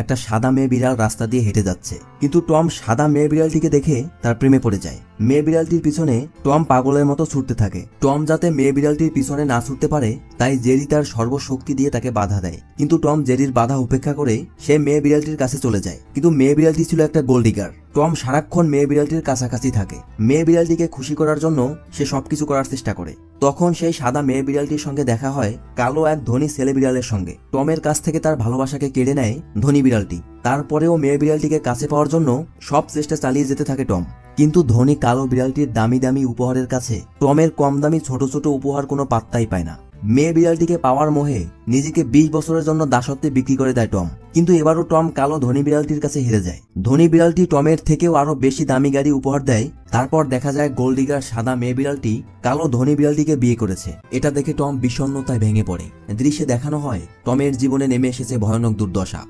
একটা সাদা মেয়ে বিড়াল রাস্তা দিয়ে হেঁটে যাচ্ছে, কিন্তু টম সাদা মেয়ে বিড়ালটিকে দেখে তার প্রেমে পড়ে যায়। মেয়ে বিড়ালটির পিছনে টম পাগলের মতো ছুটতে থাকে। টম যাতে মেয়ে বিড়ালটির পিছনে না ছুটতে পারে তাই জেরি তার সর্বশক্তি দিয়ে তাকে বাধা দেয়, কিন্তু টম জেরির বাধা উপেক্ষা করে সে মেয়ে বিড়ালটির কাছে চলে যায়। কিন্তু মেয়ে বিড়ালটি ছিল একটা গোল্ড ডিগার। টম সারাক্ষণ মেয়ে বিড়ালটির কাছাকাছি থাকে। মেয়ে বিড়ালটিকে খুশি করার জন্য সে সবকিছু করার চেষ্টা করে। তখন সেই সাদা মেয়ে বিড়ালটির সঙ্গে দেখা হয় কালো এক ধনী ছেলে বিড়ালের সঙ্গে। টমের কাছ থেকে তার ভালোবাসাকে কেড়ে নেয় ধনী বিড়ালটি। তারপরেও মেয়ে বিড়ালটিকে কাছে পাওয়ার জন্য সব চেষ্টা চালিয়ে যেতে থাকে টম। কিন্তু ধনী কালো বিড়ালটির দামি দামি উপহারের কাছে টমের কম দামি ছোট ছোট উপহার কোনো পাত্তাই পায় না। মেয়ে বিড়ালটিকে পাওয়ার মোহে নিজেকে 20 বছরের জন্য দাসত্বে বিক্রি করে দেয় টম। কিন্তু এবারও টম কালো ধনী বিড়ালটির কাছে হেরে যায়। ধনী বিড়ালটি টমের থেকেও আরো বেশি দামি গাড়ি উপহার দেয়। তারপর দেখা যায় গোল্ড ডিগার সাদা মেয়ে বিড়ালটি কালো ধনী বিড়ালটিকে বিয়ে করেছে। এটা দেখে টম বিষণ্ণতায় ভেঙে পড়ে। দৃশ্যে দেখানো হয় টমের জীবনে নেমে এসেছে ভয়ানক দুর্দশা।